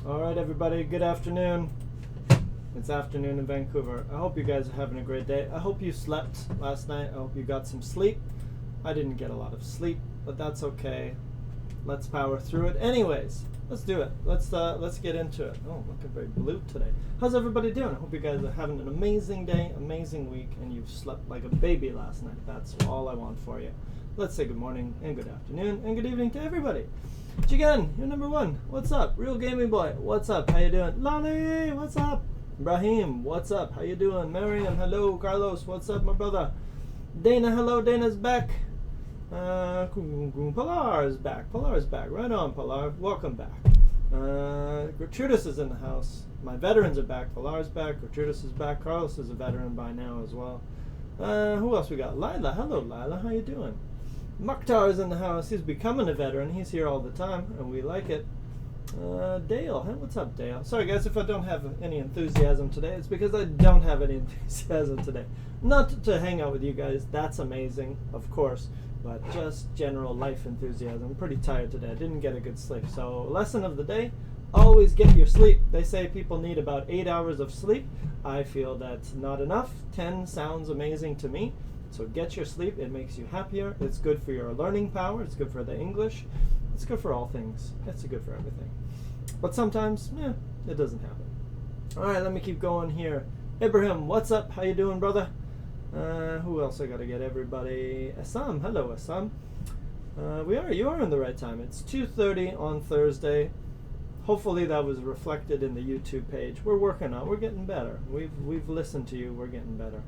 Alright everybody, good afternoon. It's afternoon in Vancouver. I hope you guys are having a great day. I hope you slept last night. I hope you got some sleep. I didn't get a lot of sleep, but that's okay. Let's power through it. Anyways, let's do it. Let's get into it. Oh, looking very blue today. How's everybody doing? I hope you guys are having an amazing day, amazing week, and you've slept like a baby last night. That's all I want for you. Let's say good morning and good afternoon and good evening to everybody. Jigan, you're number one. What's up? Real Gaming Boy, what's up? How you doing? Lani, what's up? Ibrahim, what's up? How you doing? Mariam, hello. Carlos, what's up, my brother? Dana, hello. Dana's back. Pilar is back. Pilar is back. Right on, Pilar. Welcome back. Gratuitas is in the house. My veterans are back. Pilar's back. Gratuitas is back. Carlos is a veteran by now as well. Who else we got? Lila. Hello, Lila. How you doing? Mukhtar is in the house. He's becoming a veteran. He's here all the time, and we like it. Dale. Hey, what's up, Dale? Sorry, guys, if I don't have any enthusiasm today, it's because I don't have any enthusiasm today. Not to hang out with you guys. That's amazing, of course, but just general life enthusiasm. I'm pretty tired today. I didn't get a good sleep. So, lesson of the day, always get your sleep. They say people need about 8 hours of sleep. I feel that's not enough. 10 sounds amazing to me. So get your sleep. It makes you happier. It's good for your learning power. It's good for the English. It's good for all things. It's good for everything. But sometimes, it doesn't happen. All right, let me keep going here. Ibrahim, what's up? How you doing, brother? Who else I got to get? Everybody. Assam, hello, Assam. You are in the right time. It's 2:30 on Thursday. Hopefully that was reflected in the YouTube page. We're working on. We're getting better. We've listened to you. We're getting better.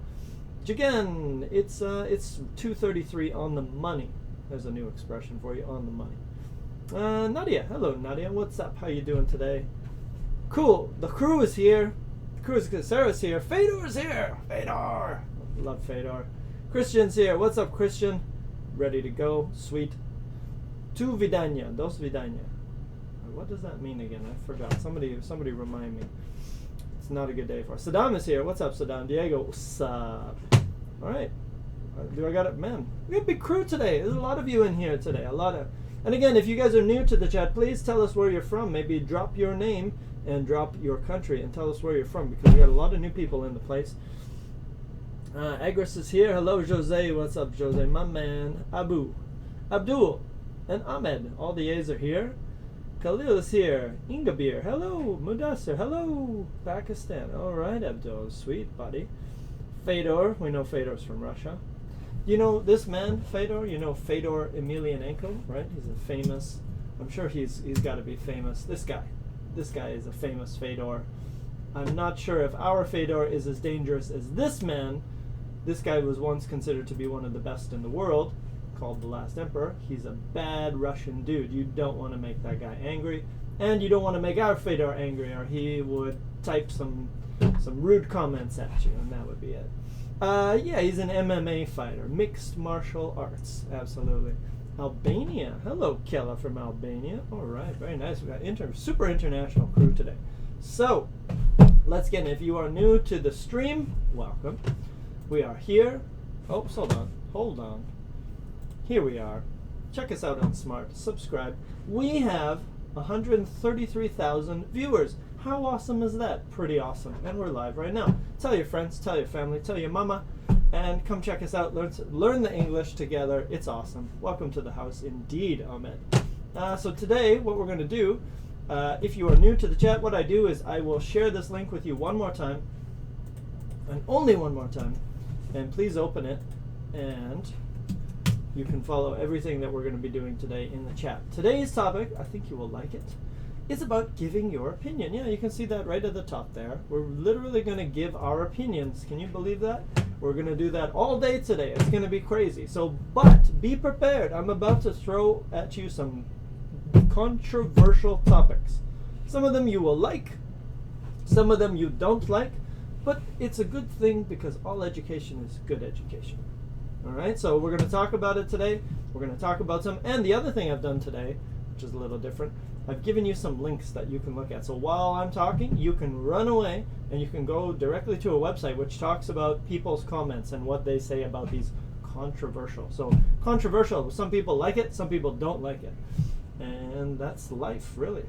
Again, it's 2:33 on the money. There's a new expression for you, on the money. Nadia, hello Nadia, what's up? How you doing today? Cool. The crew is here. Sarah's here. Fedor's here. Fedor. Love Fedor. Christian's here. What's up, Christian? Ready to go. Sweet. Tu vidania. Dos vidania. What does that mean again? I forgot. Somebody remind me. It's not a good day for us. Saddam is here. What's up, Saddam? Diego, what's up? All right. Do I got it? Man, we got a big crew today. There's a lot of you in here today. And again, if you guys are new to the chat, please tell us where you're from. Maybe drop your name and drop your country and tell us where you're from, because we got a lot of new people in the place. Agris is here. Hello, Jose. What's up, Jose? My man. Abdul, and Ahmed. All the A's are here. Khalil is here. Ingabir. Hello. Mudassir. Hello. Pakistan. All right, Abdul. Sweet, buddy. Fedor. We know Fedor's from Russia. You know this man, Fedor? You know Fedor Emelianenko, right? He's a famous, I'm sure he's got to be famous. This guy is a famous Fedor. I'm not sure if our Fedor is as dangerous as this man. This guy was once considered to be one of the best in the world, called the Last Emperor. He's a bad Russian dude. You don't want to make that guy angry, and you don't want to make our Fedor angry, or he would type some rude comments at you, and that would be it. He's an MMA fighter. Mixed martial arts. Absolutely. Albania. Hello, Kella from Albania. All right, very nice. We got super international crew today. So, let's get in. If you are new to the stream, welcome. We are here. Oh, hold on. Here we are. Check us out on Smrt. Subscribe. We have 133,000 viewers. How awesome is that? Pretty awesome. And we're live right now. Tell your friends, tell your family, tell your mama, and come check us out. Learn the English together. It's awesome. Welcome to the house indeed, Ahmed. So today, what we're going to do, if you are new to the chat, what I do is I will share this link with you one more time, and only one more time, and please open it, and you can follow everything that we're going to be doing today in the chat. Today's topic, I think you will like it, is about giving your opinion. Yeah, you can see that right at the top there. We're literally going to give our opinions. Can you believe that? We're going to do that all day today. It's going to be crazy. So, but be prepared. I'm about to throw at you some controversial topics. Some of them you will like, some of them you don't like, but it's a good thing because all education is good education. All right, so we're going to talk about it today. We're going to talk about some, and the other thing I've done today, which is a little different, I've given you some links that you can look at. So while I'm talking, you can run away and you can go directly to a website which talks about people's comments and what they say about these controversial. So controversial, some people like it, some people don't like it. And that's life, really.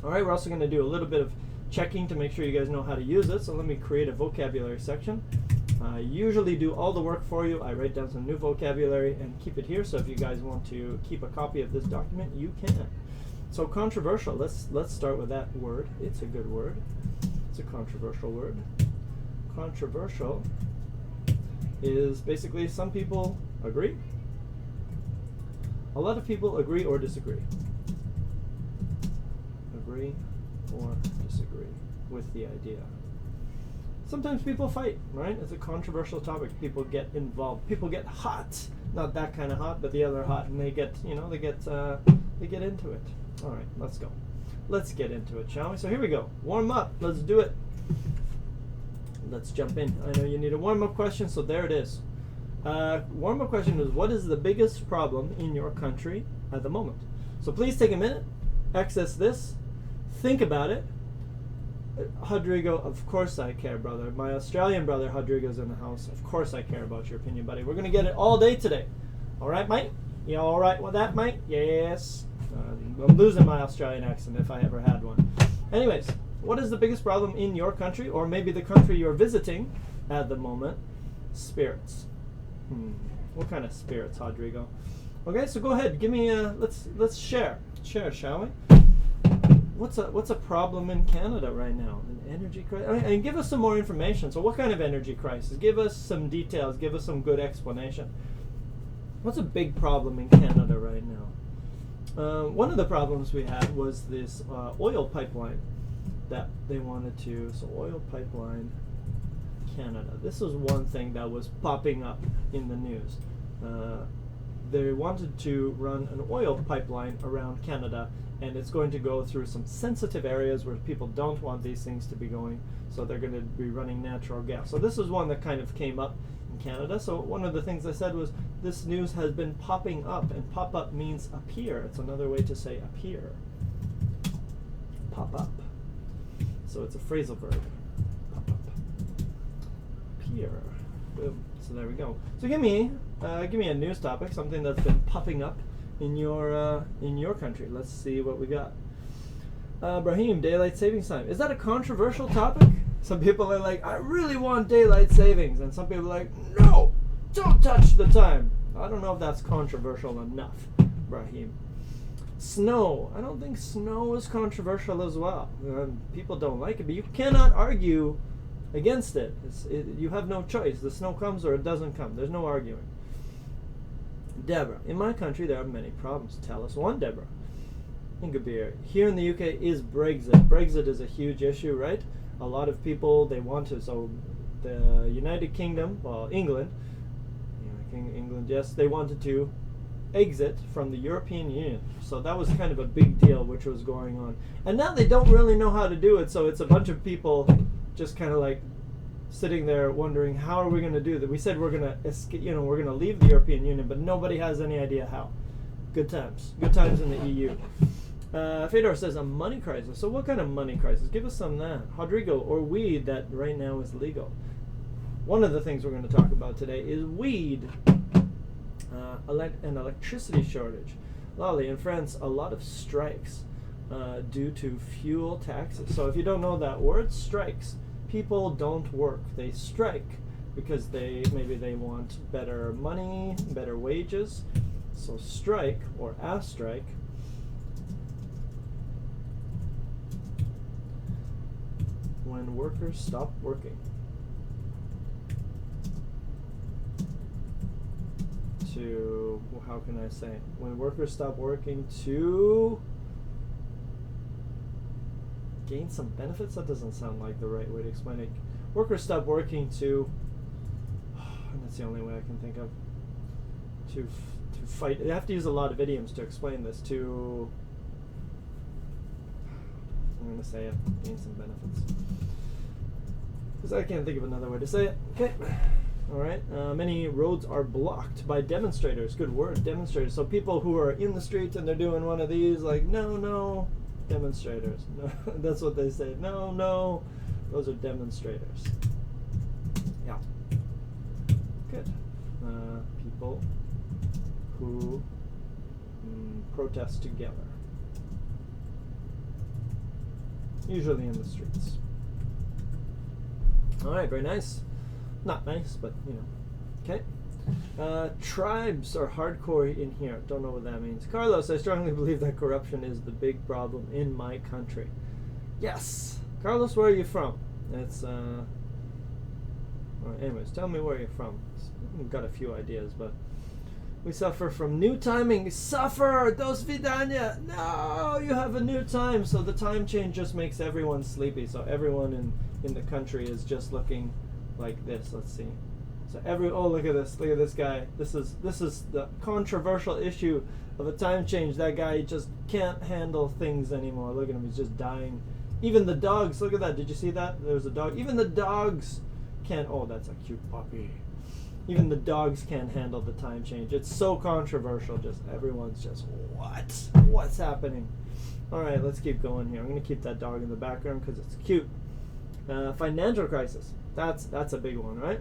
All right, we're also going to do a little bit of checking to make sure you guys know how to use it. So let me create a vocabulary section. I usually do all the work for you. I write down some new vocabulary and keep it here. So if you guys want to keep a copy of this document, you can. So controversial, let's start with that word. It's a good word. It's a controversial word. Controversial is basically some people agree. A lot of people agree or disagree. Agree or disagree with the idea. Sometimes people fight, right? It's a controversial topic. People get involved. People get hot. Not that kind of hot, but the other hot, and they get into it. All right, let's go. Let's get into it, shall we? So here we go. Warm up. Let's do it. Let's jump in. I know you need a warm-up question, so there it is. Warm-up question is, what is the biggest problem in your country at the moment? So please take a minute, access this, think about it. Rodrigo, of course I care, brother. My Australian brother, Rodrigo's in the house. Of course I care about your opinion, buddy. We're going to get it all day today. All right, mate? You all right with that, mate? Yes. I'm losing my Australian accent if I ever had one. Anyways, what is the biggest problem in your country, or maybe the country you're visiting at the moment? Spirits. What kind of spirits, Rodrigo? Okay, so go ahead. Give me a let's share, shall we? What's a problem in Canada right now? An energy crisis. And give us some more information. So, what kind of energy crisis? Give us some details. Give us some good explanation. What's a big problem in Canada right now? One of the problems we had was this oil pipeline that they wanted to. So, oil pipeline, Canada. This was one thing that was popping up in the news. They wanted to run an oil pipeline around Canada, and it's going to go through some sensitive areas where people don't want these things to be going, so they're going to be running natural gas. So this is one that kind of came up in Canada. So one of the things I said was this news has been popping up, and pop up means appear. It's another way to say appear. Pop up. So it's a phrasal verb. Pop up. Appear. Boom. So there we go. So give me a news topic, something that's been popping up in your country. Let's see what we got. Brahim, daylight savings time. Is that a controversial topic? Some people are like, I really want daylight savings, and some people are like, no, don't touch the time. I don't know if that's controversial enough, Brahim. Snow. I don't think snow is controversial as well. People don't like it, but you cannot argue against it. You have no choice. The snow comes or it doesn't come. There's no arguing. Deborah, in my country there are many problems. Tell us one, Deborah. Ingabir, here in the UK is Brexit. Brexit is a huge issue, right? A lot of people, they want to, so the United Kingdom, well, England, yes, they wanted to exit from the European Union. So that was kind of a big deal which was going on. And now they don't really know how to do it, so it's a bunch of people just kind of like sitting there wondering, how are we going to do that? We said we're going to escape, we're going to leave the European Union, but nobody has any idea how. Good times in the EU. Fedor says a money crisis. So what kind of money crisis? Give us some of that. Rodrigo, or weed that right now is legal. One of the things we're going to talk about today is weed, an electricity shortage. Lolly, in France, a lot of strikes due to fuel taxes. So if you don't know that word, strikes. People don't work. They strike because maybe they want better money, better wages. So strike, or a strike, when workers stop working. How can I say? When workers stop working to gain some benefits? That doesn't sound like the right way to explain it. Workers stop working to, that's the only way I can think of, to fight. You have to use a lot of idioms to explain this. I'm going to say it, gain some benefits. Because I can't think of another way to say it. Okay. All right. Many roads are blocked by demonstrators. Good word, demonstrators. So people who are in the street and they're doing one of these, like, no, demonstrators. No, that's what they say. No, those are demonstrators. Yeah. Good. People who protest together. usually in the streets. All right, very nice. Not nice, but you know. Okay. Tribes are hardcore in here. Don't know what that means. Carlos, I strongly believe that corruption is the big problem in my country. Yes. Carlos, where are you from? It's well, anyways, tell me where you're from. We've got a few ideas, but we suffer from new timing. Suffer! Do svidania! No! You have a new time. So the time change just makes everyone sleepy. So everyone in the country is just looking like this. Let's see. So oh, look at this. Look at this guy. This is the controversial issue of a time change. That guy just can't handle things anymore. Look at him. He's just dying. Even the dogs. Look at that. Did you see that? There's a dog. Even the dogs can't. Oh, that's a cute puppy. Even the dogs can't handle the time change. It's so controversial. Just everyone's just, what? What's happening? All right, let's keep going here. I'm going to keep that dog in the background because it's cute. Financial crisis. That's a big one, right?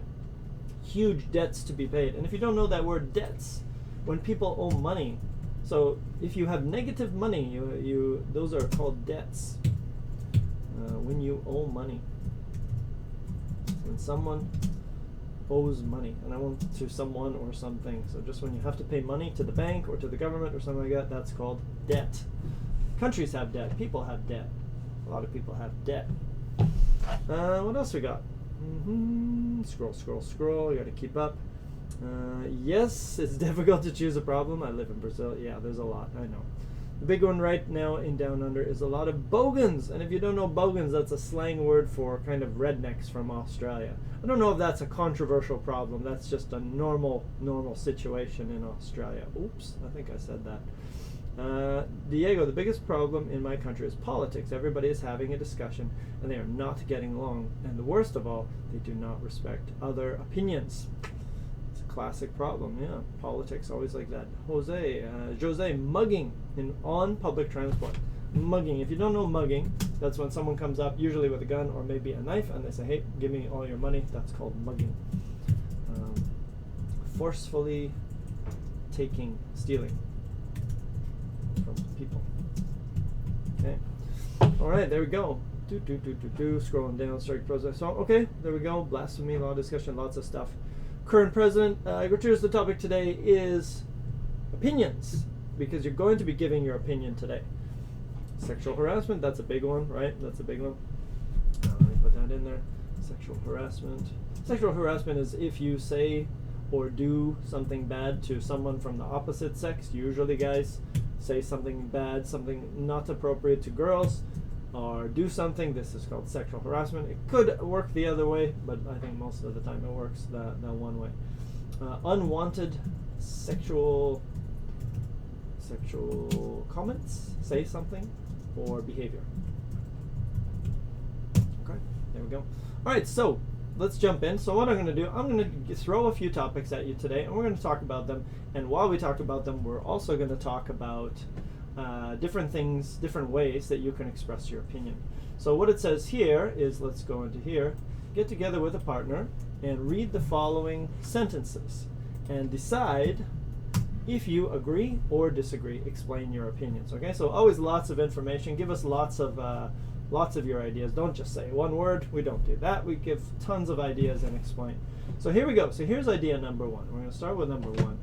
Huge debts to be paid. And if you don't know that word, debts, when people owe money. So if you have negative money, you those are called debts. When you owe money. When someone owes money, and I want to someone or something. So just when you have to pay money to the bank or to the government or something like that, that's called debt. Countries have debt. People have debt. A lot of people have debt. What else we got? Scroll. You got to keep up. Yes, it's difficult to choose a problem. I live in Brazil. Yeah, there's a lot. I know. The big one right now in Down Under is a lot of bogans. And if you don't know bogans, that's a slang word for kind of rednecks from Australia. I don't know if that's a controversial problem. That's just a normal situation in Australia. Oops, I think I said that. Diego, the biggest problem in my country is politics. Everybody is having a discussion and they are not getting along. And the worst of all, they do not respect other opinions. It's a classic problem, yeah. Politics, always like that. Jose, mugging on public transport. Mugging. If you don't know mugging, that's when someone comes up, usually with a gun or maybe a knife, and they say, hey, give me all your money. That's called mugging. Forcefully stealing from people. Okay. All right, there we go. Scrolling down, strike process. So, okay, there we go. Blasphemy, law discussion, lots of stuff. Current president. Gratuitous, the topic today is opinions, because you're going to be giving your opinion today. Sexual harassment, that's a big one, right? That's a big one. Let me put that in there. Sexual harassment. Sexual harassment is if you say or do something bad to someone from the opposite sex, usually guys, say something bad, something not appropriate to girls, or do something. This is called sexual harassment. It could work the other way, but I think most of the time it works that one way. Unwanted sexual comments, say something, or behavior. Okay, there we go. All right, so let's jump in. So what I'm going to do, I'm going to throw a few topics at you today, and we're going to talk about them. And while we talk about them, we're also going to talk about different things, different ways that you can express your opinion. So what it says here is, let's go into here, get together with a partner and read the following sentences and decide if you agree or disagree. Explain your opinions. Okay, so always lots of information. Give us lots of your ideas. Don't just say one word. We don't do that. We give tons of ideas and explain. So here we go. So here's idea number one. We're going to start with number one.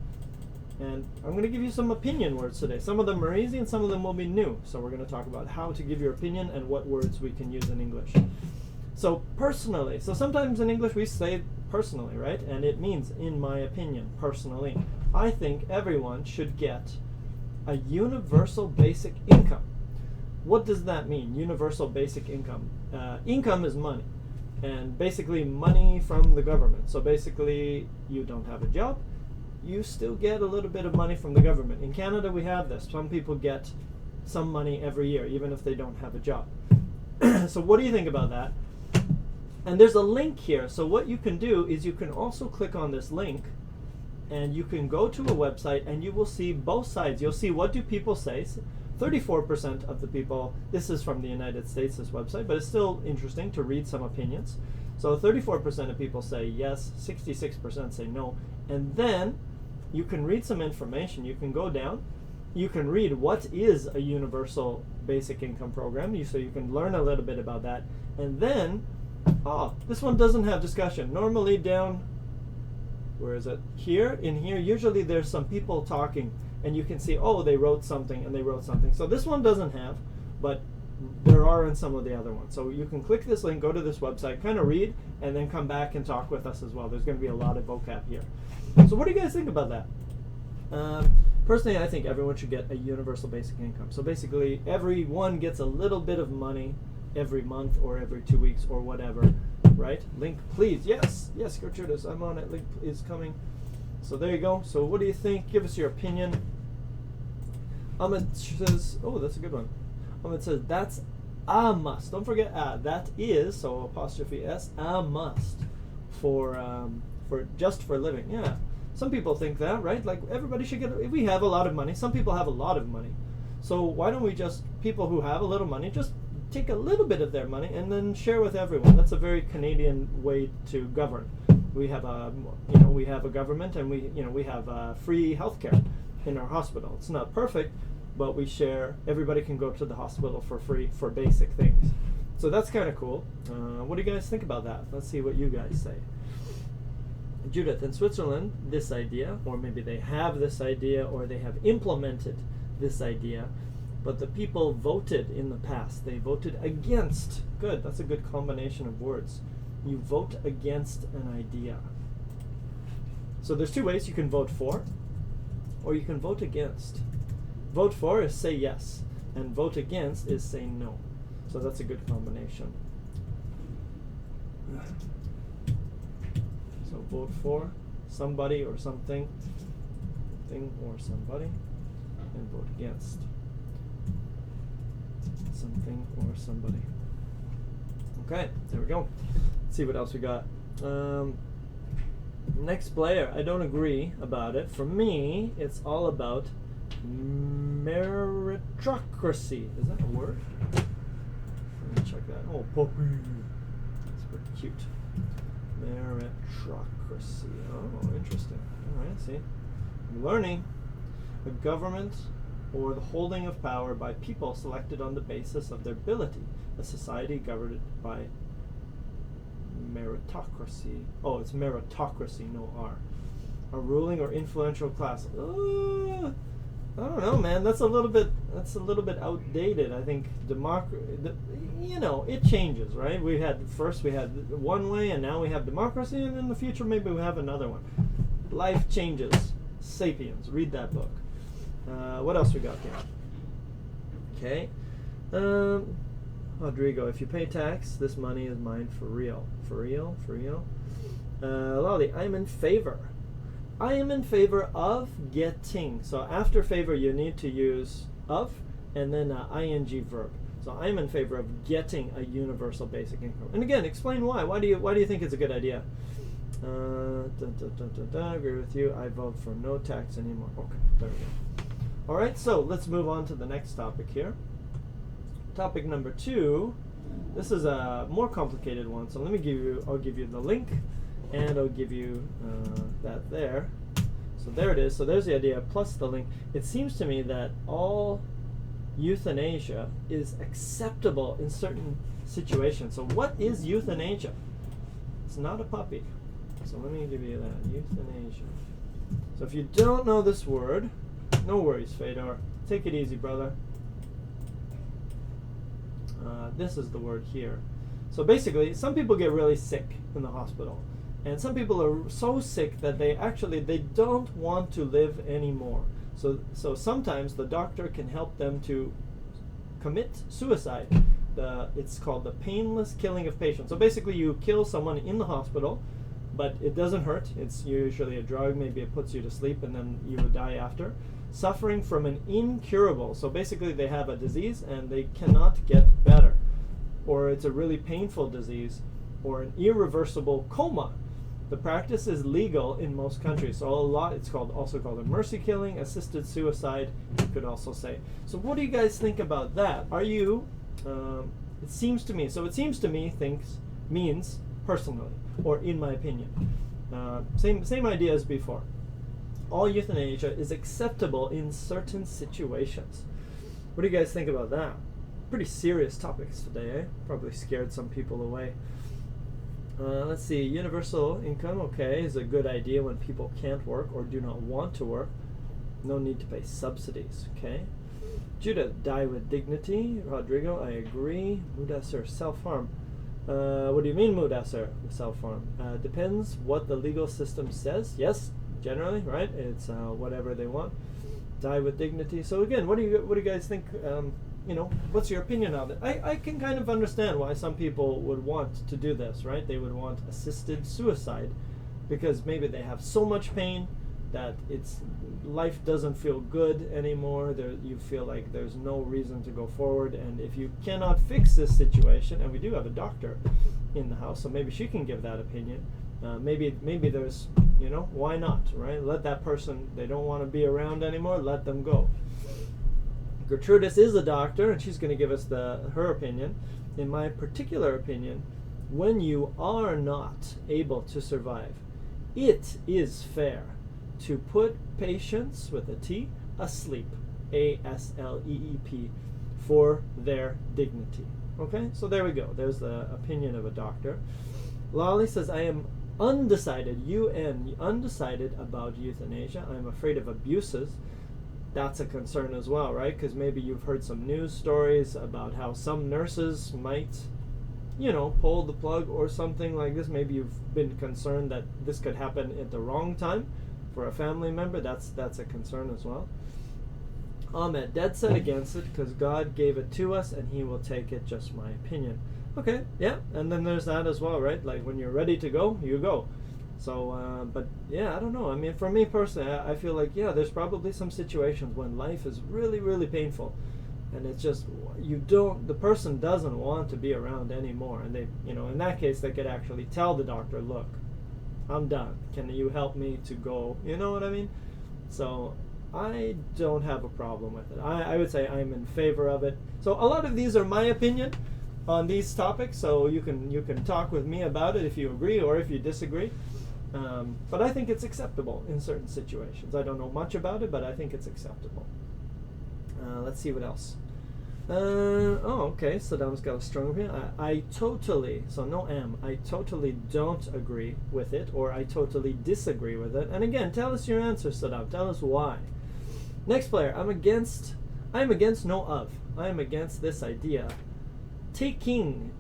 And I'm going to give you some opinion words today. Some of them are easy and some of them will be new. So we're going to talk about how to give your opinion and what words we can use in English. So personally. So sometimes in English we say personally, right? And it means in my opinion, personally. I think everyone should get a universal basic income. What does that mean? Universal basic income. Income is money, and basically money from the government. So basically, you don't have a job, you still get a little bit of money from the government. In Canada, we have this. Some people get some money every year, even if they don't have a job. So what do you think about that? And there's a link here. So what you can do is you can also click on this link, and you can go to a website, and you will see both sides. You'll see what do people say. 34% of the people, this is from the United States, this website, but it's still interesting to read some opinions. So 34% of people say yes, 66% say no, and then you can read some information. You can go down you can read what is a universal basic income program, so you can learn a little bit about that. And then, this one doesn't have discussion. Normally down, where is it? Here, in here, usually there's some people talking, and you can see, they wrote something, and they wrote something. So this one doesn't have, but there are in some of the other ones. So you can click this link, go to this website, kind of read, and then come back and talk with us as well. There's going to be a lot of vocab here. So what do you guys think about that? Personally, I think everyone should get a universal basic income. So basically, everyone gets a little bit of money every month or every 2 weeks or whatever, right? Link, please. Yes, Gertrudis, I'm on it. Link is coming. So there you go. So what do you think? Give us your opinion. Ahmed says, that's a good one. Ahmed says, that's a must. Don't forget that is, so apostrophe S, a must for just for living. Yeah. Some people think that, right? Like everybody should get, we have a lot of money. Some people have a lot of money. So why don't we just, people who have a little money, just take a little bit of their money and then share with everyone. That's a very Canadian way to govern. We have a government, and we have free healthcare in our hospital. It's not perfect, but we share. Everybody can go to the hospital for free for basic things. So that's kind of cool. What do you guys think about that? Let's see what you guys say. Judith, in Switzerland, this idea, or maybe they have this idea, or they have implemented this idea, but the people voted in the past. They voted against. Good, that's a good combination of words. You vote against an idea. So there's two ways you can vote for, or you can vote against. Vote for is say yes, and vote against is say no. So that's a good combination. So vote for somebody or something, thing or somebody, and vote against something or somebody. Okay, there we go. Let's see what else we got. Next player, I don't agree about it. For me, it's all about meritocracy. Is that a word? Let me check that. Oh, puppy. That's pretty cute. Meritocracy. Oh, interesting. All right, see. I'm learning. A government or the holding of power by people selected on the basis of their ability. A society governed by meritocracy. Oh, it's meritocracy, no R. A ruling or influential class. I don't know, man. That's a little bit outdated. I think it changes, right? We had one way, and now we have democracy, and in the future maybe we have another one. Life changes. Sapiens. Read that book. What else we got here? Okay. Rodrigo, if you pay tax, this money is mine for real. For real? For real? Lolly, I'm in favor. I am in favor of getting. So after favor, you need to use of and then ing verb. So I'm in favor of getting a universal basic income. And again, explain why. Why do you think it's a good idea? Agree with you. I vote for no tax anymore. Okay, there we go. All right, so let's move on to the next topic here. Topic number 2. This is a more complicated one. So I'll give you the link, and I'll give you that there. So there it is. So there's the idea plus the link. It seems to me that all euthanasia is acceptable in certain situations. So what is euthanasia? It's not a puppy. So let me give you that. Euthanasia. So if you don't know this word, no worries, Fedor. Take it easy, brother. This is the word here. So basically, some people get really sick in the hospital. And some people are so sick that they don't want to live anymore. So sometimes the doctor can help them to commit suicide. It's called the painless killing of patients. So basically you kill someone in the hospital, but it doesn't hurt. It's usually a drug. Maybe it puts you to sleep and then you would die after. Suffering from an incurable. So basically they have a disease and they cannot get better. Or it's a really painful disease or an irreversible coma. The practice is legal in most countries. So it's also called a mercy killing, assisted suicide, you could also say. So what do you guys think about that? Are you, it seems to me means personally, or in my opinion. Same idea as before. all euthanasia is acceptable in certain situations. What do you guys think about that? Pretty serious topics today, eh? Probably scared some people away. Let's see, universal income, okay, is a good idea when people can't work or do not want to work. No need to pay subsidies, okay? Judah, die with dignity. Rodrigo, I agree. Mudasser, self-harm. What do you mean, Mudasser, self-harm? Depends what the legal system says. Yes, generally, right? It's whatever they want. Die with dignity. So again, what do you guys think? What's your opinion on it? I can kind of understand why some people would want to do this, right? They would want assisted suicide because maybe they have so much pain that life doesn't feel good anymore. You feel like there's no reason to go forward, and if you cannot fix this situation, and we do have a doctor in the house, so maybe she can give that opinion. Maybe there's, why not, right? Let that person, they don't want to be around anymore, let them go. Gertrudis is a doctor, and she's going to give us her opinion. In my particular opinion, when you are not able to survive, it is fair to put patients with a T asleep, A-S-L-E-E-P, for their dignity. Okay, so there we go. There's the opinion of a doctor. Lolly says, I am undecided, undecided about euthanasia. I'm afraid of abuses. That's a concern as well, right? Because maybe you've heard some news stories about how some nurses might, pull the plug or something like this. Maybe you've been concerned that this could happen at the wrong time for a family member. That's a concern as well. Ahmed, dead set against it because God gave it to us and he will take it, just my opinion. Okay, yeah, and then there's that as well, right? Like when you're ready to go, you go. So, but yeah, I don't know. I mean, for me personally, I feel like, there's probably some situations when life is really, really painful. And it's just, the person doesn't want to be around anymore. And they, in that case, they could actually tell the doctor, look, I'm done. Can you help me to go? You know what I mean? So I don't have a problem with it. I would say I'm in favor of it. So a lot of these are my opinion on these topics. So you can talk with me about it if you agree or if you disagree. But I think it's acceptable in certain situations. I don't know much about it, but I think it's acceptable. Let's see what else. Okay, Saddam's got a strong opinion. I totally don't agree with it, or I totally disagree with it. And again, tell us your answer, Saddam. Tell us why. Next player, I am against this idea. Taking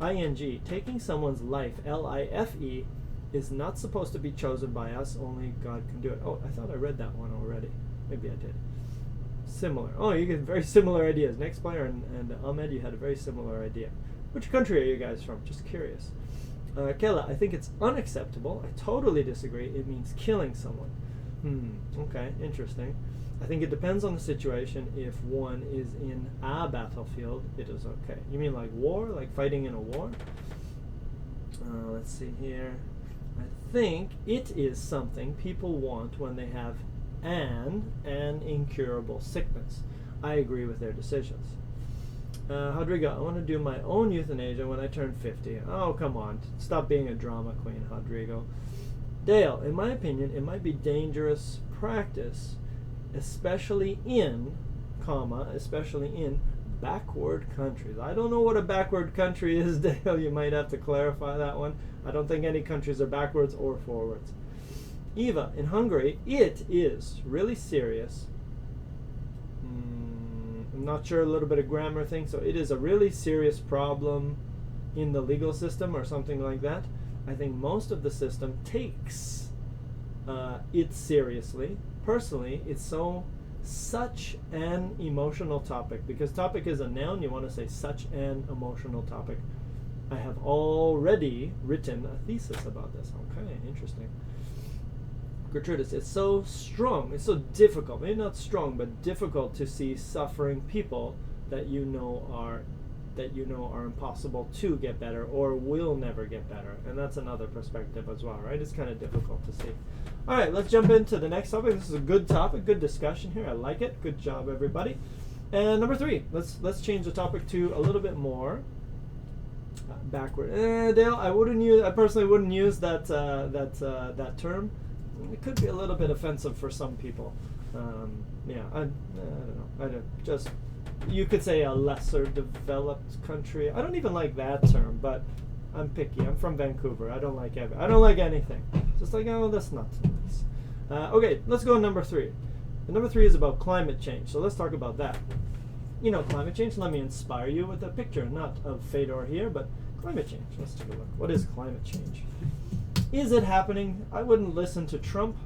someone's life, L-I-F-E, is not supposed to be chosen by us. Only God can do it. Oh, I thought I read that one already. Maybe I did. Similar. Oh, you get very similar ideas. Next player and Ahmed, you had a very similar idea. Which country are you guys from? Just curious. Kela, I think it's unacceptable. I totally disagree. It means killing someone. Okay, interesting. I think it depends on the situation. If one is in a battlefield, it is okay. You mean like war? Like fighting in a war? Let's see here. I think it is something people want when they have an incurable sickness. I agree with their decisions. Rodrigo, I want to do my own euthanasia when I turn 50. Oh, come on. Stop being a drama queen, Rodrigo. Dale, in my opinion, it might be dangerous practice, especially in backward countries. I don't know what a backward country is, Dale. You might have to clarify that one. I don't think any countries are backwards or forwards. Eva, in Hungary, it is really serious. I'm not sure, a little bit of grammar thing. So it is a really serious problem in the legal system or something like that. I think most of the system takes it seriously. Personally, it's such an emotional topic, because topic is a noun. You want to say such an emotional topic. I have already written a thesis about this. Okay, interesting. Gertrudis, it's so strong, it's so difficult, maybe not strong, but difficult to see suffering people that you know are impossible to get better or will never get better. And that's another perspective as well, right? It's kind of difficult to see. All right, let's jump into the next topic. This is a good topic, good discussion here. I like it. Good job, everybody. And number 3, let's change the topic to a little bit more backward. Dale, I personally wouldn't use that term, it could be a little bit offensive for some people. Yeah, I don't know. You could say a lesser developed country. I don't even like that term, but I'm picky. I'm from Vancouver. I don't like anything. Just like, oh, that's not nice. Okay, let's go to number 3. And number 3 is about climate change. So let's talk about that. You know, climate change. Let me inspire you with a picture, not of Fedor here, but climate change. Let's take a look. What is climate change? Is it happening? I wouldn't listen to Trump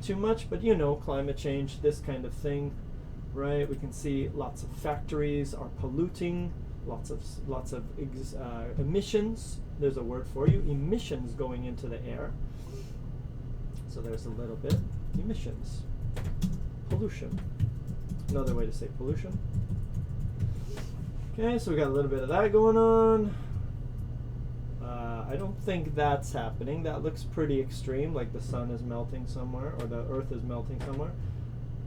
too much, but you know, climate change, this kind of thing, right? We can see lots of factories are polluting, lots of emissions. There's a word for you, emissions going into the air. So there's a little bit emissions, pollution. Another way to say pollution. Okay, so we got a little bit of that going on. I don't think that's happening. That looks pretty extreme, like the sun is melting somewhere or the earth is melting somewhere.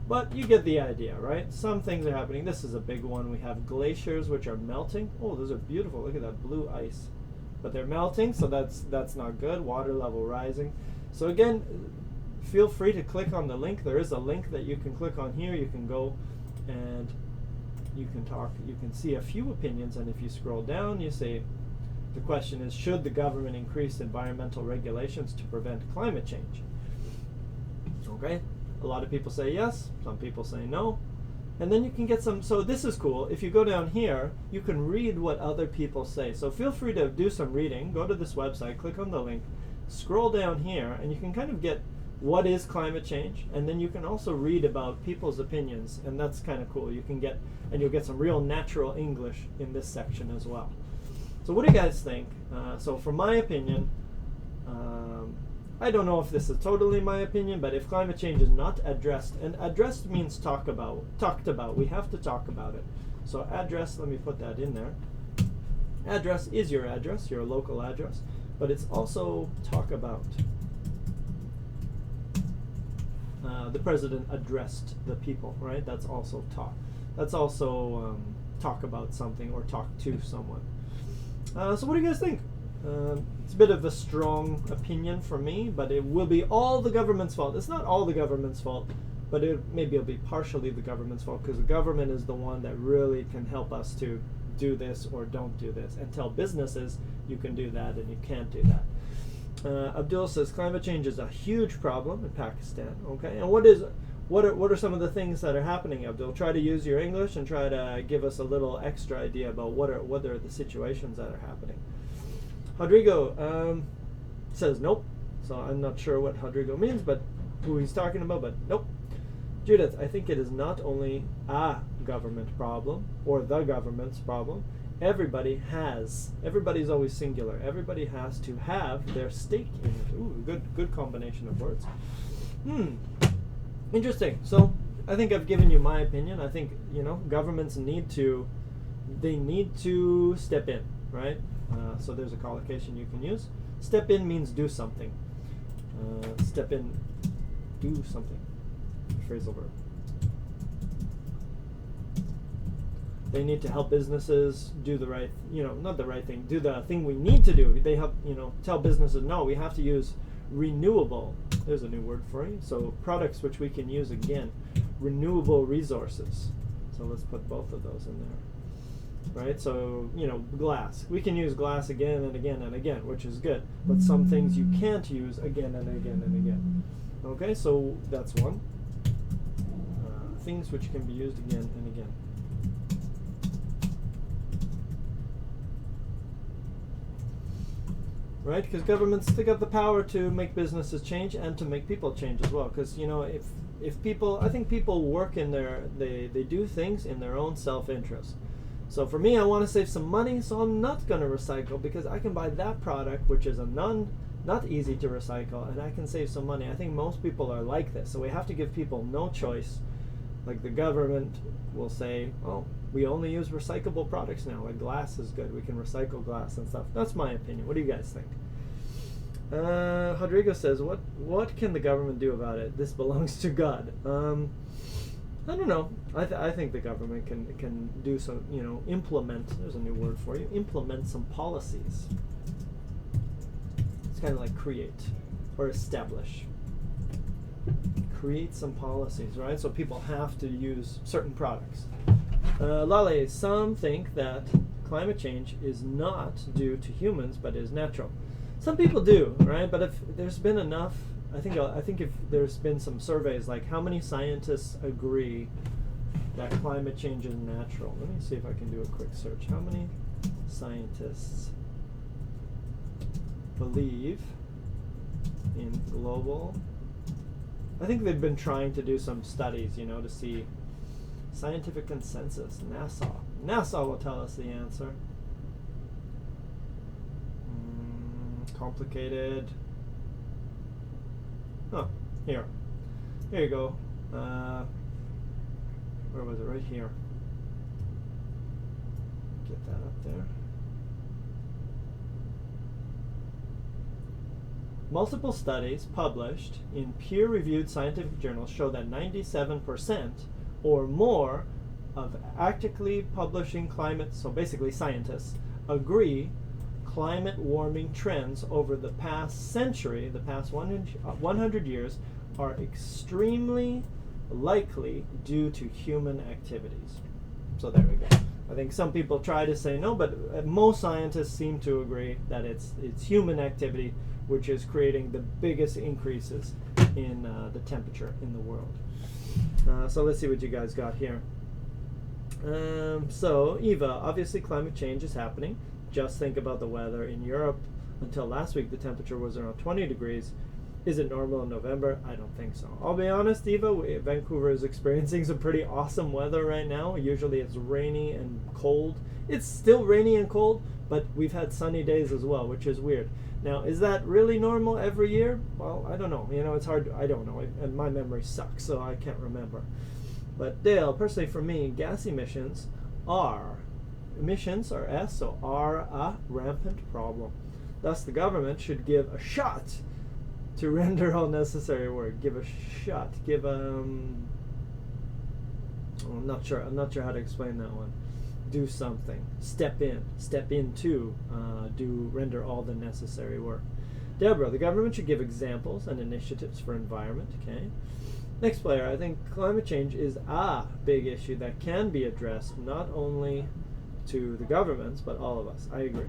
But you get the idea, right? Some things are happening. This is a big one. We have glaciers which are melting. Oh, those are beautiful. Look at that blue ice. But they're melting, so that's not good. Water level rising. So again, feel free to click on the link. There is a link that you can click on here. You can go and you can talk. You can see a few opinions, and if you scroll down, you say, the question is, should the government increase environmental regulations to prevent climate change? Okay, a lot of people say yes, some people say no. And then you can get some, so this is cool. If you go down here, you can read what other people say. So feel free to do some reading. Go to this website, click on the link, scroll down here, and you can kind of get what is climate change, and then you can also read about people's opinions, and that's kind of cool. You can get, and you'll get some real natural English in this section as well. So what do you guys think? So from my opinion, I don't know if this is totally my opinion, but if climate change is not addressed, and addressed means talked about, we have to talk about it. So address, let me put that in there. Address is your address, your local address, but it's also talk about. The president addressed the people, right? That's also talk. That's also talk about something or talk to someone. So what do you guys think? It's a bit of a strong opinion from me, but it will be all the government's fault. It's not all the government's fault, but maybe it'll be partially the government's fault, because the government is the one that really can help us to do this or don't do this, and tell businesses you can do that and you can't do that. Abdul says climate change is a huge problem in Pakistan. Okay, and what are some of the things that are happening, Abdul? Try to use your English and try to give us a little extra idea about what are the situations that are happening. Rodrigo says nope, so I'm not sure what Rodrigo means, but who he's talking about, but nope. Judith, I think it is not only a government problem or the government's problem. Everybody's always singular. Everybody has to have their stake in it. Ooh, good combination of words. Interesting. So I think I've given you my opinion. I think, governments need to step in, right? So there's a collocation you can use. Step in means do something. Step in, do something. Phrasal verb. They need to help businesses do the right, not the right thing, do the thing we need to do. They help, tell businesses, no, we have to use renewable, there's a new word for you, so products which we can use again, renewable resources. So let's put both of those in there, right? So, glass. We can use glass again and again and again, which is good, but some things you can't use again and again and again. Okay, so that's one. Things which can be used again and again. Right, because governments, they got the power to make businesses change and to make people change as well. Because if people, I think people work in they do things in their own self-interest. So for me, I want to save some money, so I'm not going to recycle because I can buy that product, which is not easy to recycle, and I can save some money. I think most people are like this, so we have to give people no choice. Like the government will say, oh, we only use recyclable products now. Like glass is good. We can recycle glass and stuff. That's my opinion. What do you guys think? Rodrigo says, what can the government do about it? This belongs to God. I don't know. I think the government can do some, implement, there's a new word for you, implement some policies. It's kind of like create or establish. create some policies, right? So people have to use certain products. Lale, some think that climate change is not due to humans, but is natural. Some people do, right? But if there's been enough, I think if there's been some surveys, like how many scientists agree that climate change is natural? Let me see if I can do a quick search. How many scientists believe in global? I think they've been trying to do some studies, to see scientific consensus. NASA will tell us the answer. Complicated. Oh, here you go. Where was it? Right here. Get that up there. Multiple studies published in peer-reviewed scientific journals show that 97% or more of actively publishing climate, so basically scientists, agree climate warming trends over the past century, the past 100 years, are extremely likely due to human activities. So there we go. I think some people try to say no, but most scientists seem to agree that it's human activity which is creating the biggest increases in the temperature in the world. So let's see what you guys got here. So Eva, obviously climate change is happening. Just think about the weather in Europe. Until last week, the temperature was around 20 degrees. Is it normal in November? I don't think so. I'll be honest, Eva, Vancouver is experiencing some pretty awesome weather right now. Usually it's rainy and cold. It's still rainy and cold, but we've had sunny days as well, which is weird. Now, is that really normal every year? Well, I don't know. It's hard. I don't know. And my memory sucks, so I can't remember. But Dale, personally for me, gas emissions are a rampant problem. Thus, the government should give a shot to render all necessary work. Give a shot. I'm not sure how to explain that one. Do something. Step into, render all the necessary work. Deborah, the government should give examples and initiatives for environment. Okay. Next player, I think climate change is a big issue that can be addressed not only to the governments, but all of us. I agree.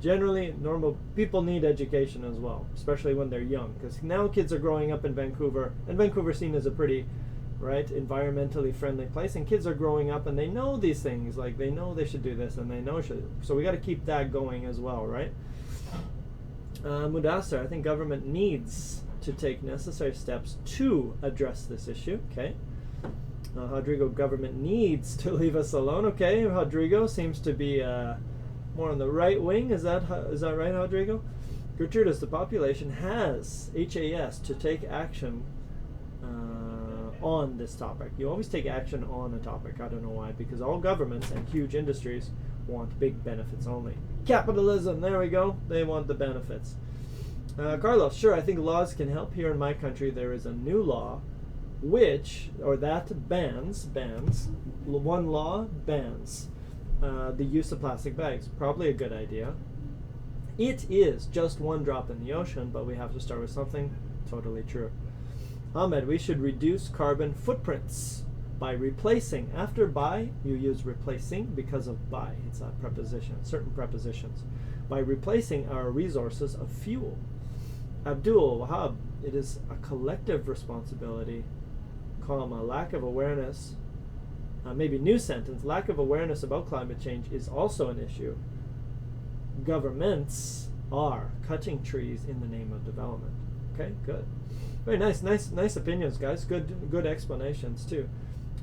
Generally, normal people need education as well, especially when they're young, because now kids are growing up in Vancouver, and Vancouver's seen as a pretty, environmentally friendly place, and kids are growing up and they know these things, like they know they should do this, and they know so we got to keep that going as well, right? Mudassar, I think government needs to take necessary steps to address this issue. Okay. Rodrigo, government needs to leave us alone. Okay, Rodrigo seems to be more on the right wing. Is that right, Rodrigo? Gertrudis, the population has to take action on this topic. You always take action on a topic. I don't know why, because all governments and huge industries want big benefits only. Capitalism, there we go. They want the benefits. Carlos, sure, I think laws can help. Here in my country, there is a new law that bans the use of plastic bags. Probably a good idea. It is just one drop in the ocean, but we have to start with something. Totally true. Ahmed, we should reduce carbon footprints by replacing. After by, you use replacing because of by. It's a preposition, certain prepositions. By replacing our resources of fuel. Abdul Wahab, it is a collective responsibility, lack of awareness, maybe new sentence, lack of awareness about climate change is also an issue. Governments are cutting trees in the name of development. Okay, good. Very nice opinions, guys. Good explanations too.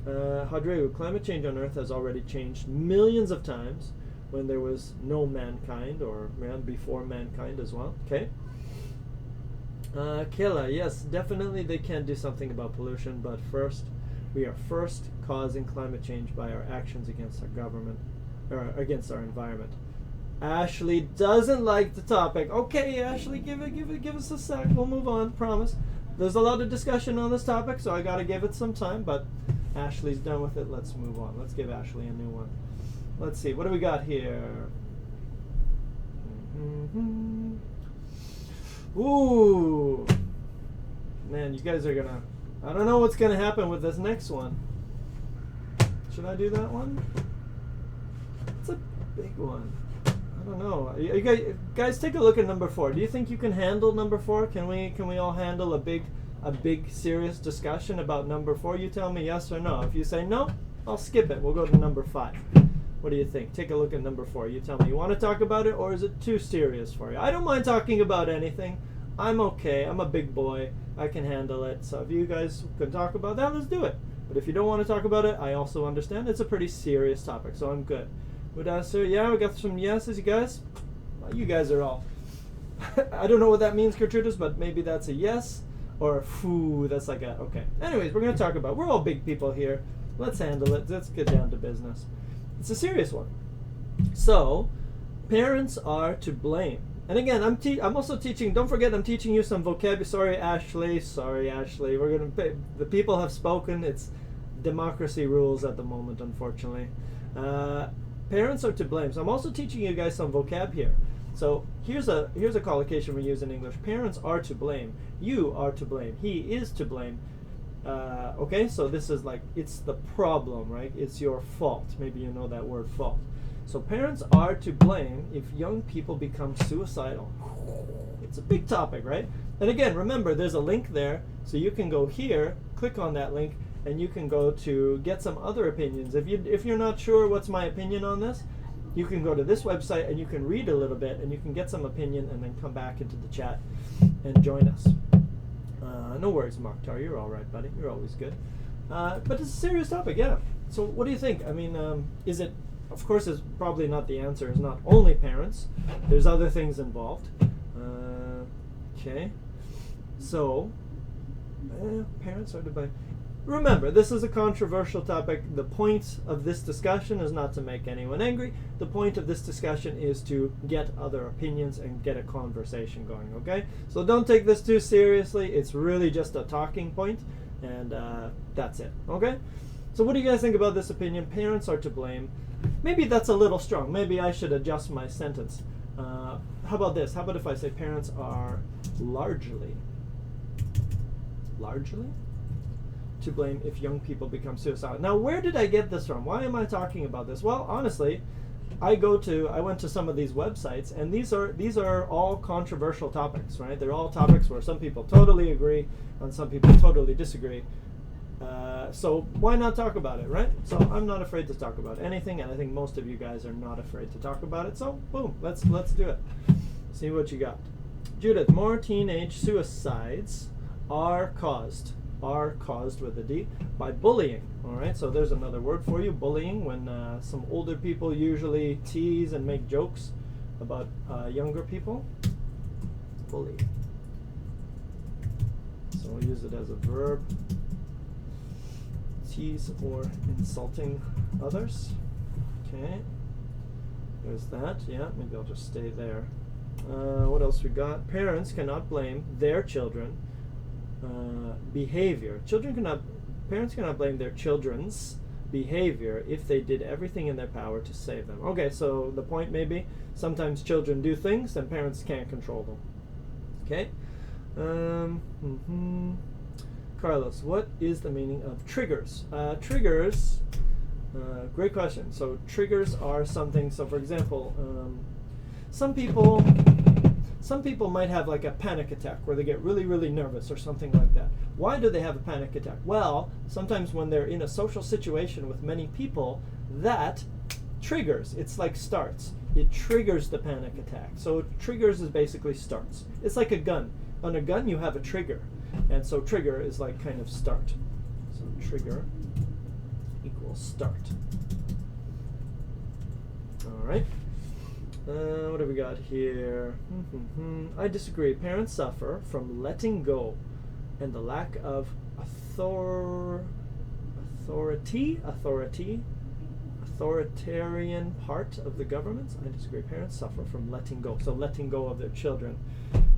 Rodrigo, climate change on Earth has already changed millions of times when there was no mankind, or before mankind as well. Okay. Kayla, yes, definitely they can do something about pollution, but we are causing climate change by our actions against our government, or against our environment. Ashley doesn't like the topic. Okay, Ashley, give us a sec. We'll move on, promise. There's a lot of discussion on this topic, so I gotta give it some time, but Ashley's done with it. Let's move on. Let's give Ashley a new one. Let's see, what do we got here? Ooh. Man, you guys are gonna... I don't know what's gonna happen with this next one. Should I do that one? It's a big one. I don't know. You guys, take a look at number 4. Do you think you can handle number 4? Can we all handle a big serious discussion about number 4? You tell me yes or no. If you say no, I'll skip it. We'll go to number 5. What do you think? Take a look at number 4. You tell me, you want to talk about it, or is it too serious for you? I don't mind talking about anything. I'm okay. I'm a big boy. I can handle it. So if you guys can talk about that, let's do it. But if you don't want to talk about it, I also understand. It's a pretty serious topic, so I'm good. Would answer, yeah, we got some yeses, you guys. Well, you guys are all... I don't know what that means, Gertrudis, but maybe that's a yes. Or a foo, that's like a... Okay. Anyways, we're going to talk about... We're all big people here. Let's handle it. Let's get down to business. It's a serious one. So, parents are to blame. And again, I'm also teaching... Don't forget, I'm teaching you some vocabulary. Sorry, Ashley. We're going to... The people have spoken. It's democracy rules at the moment, unfortunately. Parents are to blame. So I'm also teaching you guys some vocab here. So here's a collocation we use in English. Parents are to blame. You are to blame. He is to blame. Okay, so this is like, it's the problem, right? It's your fault. Maybe you know that word, fault. So parents are to blame if young people become suicidal. It's a big topic, right? And again, remember, there's a link there. So you can go here, click on that link, and you can go to get some other opinions. If you're not sure what's my opinion on this, you can go to this website and you can read a little bit and you can get some opinion and then come back into the chat and join us. No worries, Mokhtar. You're all right, buddy. You're always good. But it's a serious topic, yeah. So what do you think? I mean, is it... Of course, it's probably not the answer. It's not only parents. There's other things involved. Okay. So, parents are to blame. Remember, this is a controversial topic. The point of this discussion is not to make anyone angry. The point of this discussion is to get other opinions and get a conversation going, okay? So don't take this too seriously. It's really just a talking point, and that's it, okay? So what do you guys think about this opinion? Parents are to blame. Maybe that's a little strong. Maybe I should adjust my sentence. How about this? How about if I say parents are largely to blame if young people become suicidal. Now, where did I get this from? Why am I talking about this? Well, honestly, I went to some of these websites, and these are all controversial topics, right? They're all topics where some people totally agree and some people totally disagree. So why not talk about it, right? So I'm not afraid to talk about anything, and I think most of you guys are not afraid to talk about it. So boom, let's do it. See what you got. Judith, more teenage suicides are caused with a D by bullying. All right, so there's another word for you, bullying, when some older people usually tease and make jokes about younger people. Bully. So we'll use it as a verb. Tease or insulting others. Okay, there's that. Yeah, maybe I'll just stay there. What else we got? Parents cannot blame their children behavior. Parents cannot blame their children's behavior if they did everything in their power to save them. Okay, so the point may be sometimes children do things and parents can't control them. Okay. Carlos, what is the meaning of triggers? Triggers, great question. So triggers are something, so for example, some people might have like a panic attack where they get really, really nervous or something like that. Why do they have a panic attack? Well, sometimes when they're in a social situation with many people, that triggers. It's like starts. It triggers the panic attack. So triggers is basically starts. It's like a gun. On a gun, you have a trigger. And so trigger is like kind of start. So trigger equals start. All right. What do we got here? I disagree. Parents suffer from letting go and the lack of authoritarian part of the government. I disagree. Parents suffer from letting go. So letting go of their children.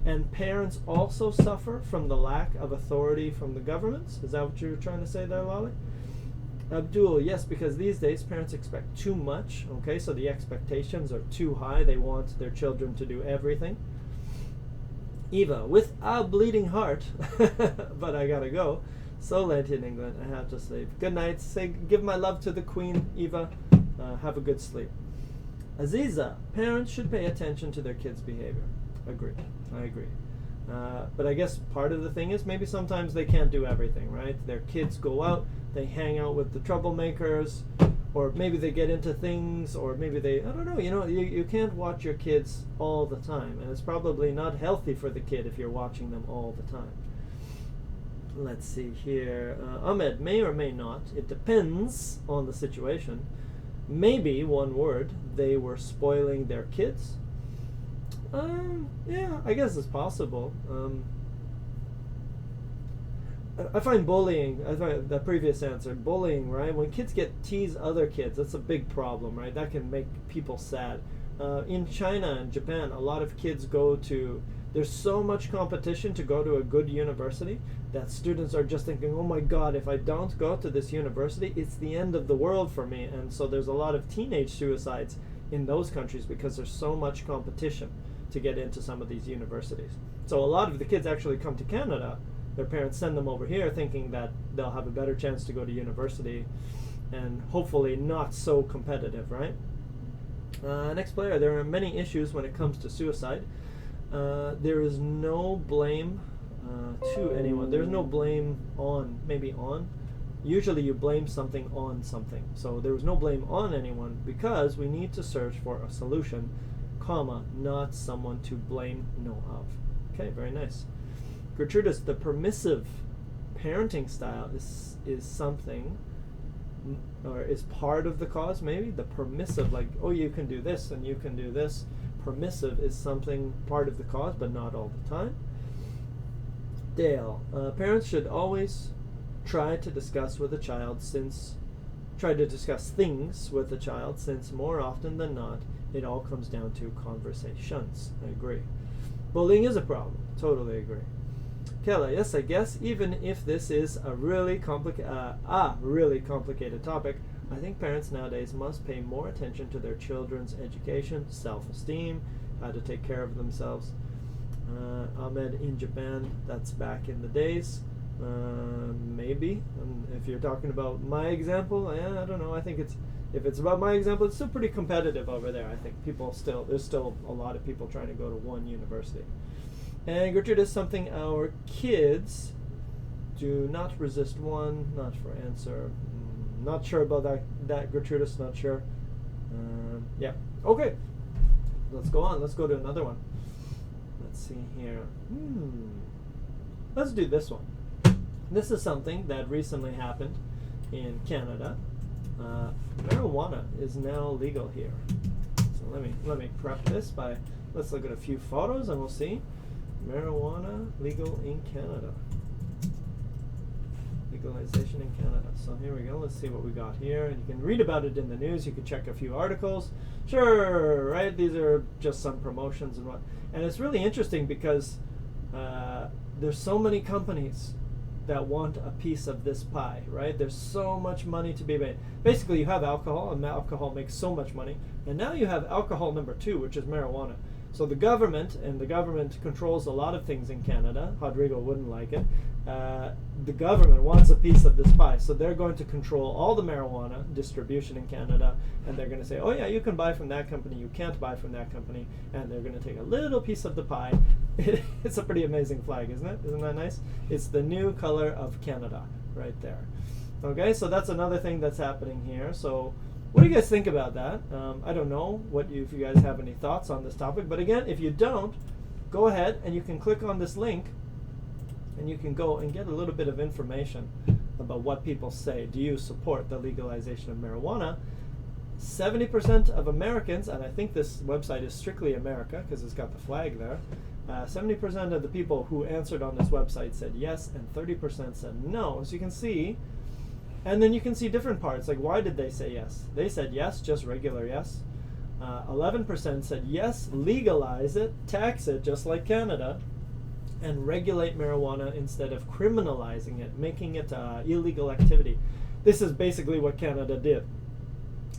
And parents also suffer from the lack of authority from the government. Is that what you were trying to say there, Lolly? Abdul, yes, because these days parents expect too much. Okay, so the expectations are too high. They want their children to do everything. Eva, with a bleeding heart, but I gotta go. So late in England, I have to sleep. Good night. Give my love to the Queen, Eva. Have a good sleep. Aziza, parents should pay attention to their kids' behavior. Agree. I agree. But I guess part of the thing is maybe sometimes they can't do everything, right? Their kids go out, they hang out with the troublemakers, or maybe they get into things, or maybe I don't know, you can't watch your kids all the time, and it's probably not healthy for the kid if you're watching them all the time. Let's see here. Ahmed, may or may not, it depends on the situation. Maybe, one word, they were spoiling their kids. Yeah, I guess it's possible. I find bullying, I find the previous answer, bullying, right? When kids tease other kids, that's a big problem, right? That can make people sad. In China and Japan, a lot of kids there's so much competition to go to a good university that students are just thinking, oh my God, if I don't go to this university, it's the end of the world for me. And so there's a lot of teenage suicides in those countries because there's so much competition to get into some of these universities. So a lot of the kids actually come to Canada. Their parents send them over here thinking that they'll have a better chance to go to university and hopefully not so competitive, right? Next player, there are many issues when it comes to suicide. There is no blame to anyone. There's no blame maybe on. Usually you blame something on something. So there was no blame on anyone because we need to search for a solution, comma, not someone to blame of. Okay, very nice. Gertrudis, the permissive parenting style is something, or is part of the cause maybe? The permissive, like, oh, you can do this and you can do this. Permissive is something part of the cause, but not all the time. Dale, parents should always try to discuss things with the child, since more often than not, it all comes down to conversations. I agree. Bullying is a problem. Totally agree. Kela, yes, I guess even if this is a really complicated topic, I think parents nowadays must pay more attention to their children's education, self-esteem, how to take care of themselves. Ahmed, in Japan, that's back in the days. Maybe. If you're talking about my example, I don't know. I think if it's about my example, it's still pretty competitive over there. I think there's still a lot of people trying to go to one university. And Gertrude is something our kids do not resist one, not for answer. Not sure about that Gertrude is not sure. Yeah. Okay. Let's go on. Let's go to another one. Let's see here. Let's do this one. This is something that recently happened in Canada. Marijuana is now legal here. So let me prep this by, let's look at a few photos and we'll see. Marijuana legal in Canada. Legalization in Canada. So here we go. Let's see what we got here. And you can read about it in the news. You can check a few articles. Sure, right? These are just some promotions and what. And it's really interesting because there's so many companies that want a piece of this pie, right? There's so much money to be made. Basically, you have alcohol, and alcohol makes so much money. And now you have alcohol number 2, which is marijuana. So the government controls a lot of things in Canada. Rodrigo wouldn't like it. The government wants a piece of this pie. So they're going to control all the marijuana distribution in Canada. And they're going to say, oh yeah, you can buy from that company, you can't buy from that company. And they're going to take a little piece of the pie. It's a pretty amazing flag, isn't it? Isn't that nice? It's the new color of Canada right there. Okay, so that's another thing that's happening here. So what do you guys think about that? I don't know if you guys have any thoughts on this topic. But again, if you don't, go ahead and you can click on this link and you can go and get a little bit of information about what people say. Do you support the legalization of marijuana? 70% of Americans, and I think this website is strictly America because it's got the flag there, 70% of the people who answered on this website said yes, and 30% said no. As you can see, and then you can see different parts, like why did they say yes? They said yes, just regular yes. 11% said yes, legalize it, tax it, just like Canada, and regulate marijuana instead of criminalizing it, making it illegal activity. This is basically what Canada did,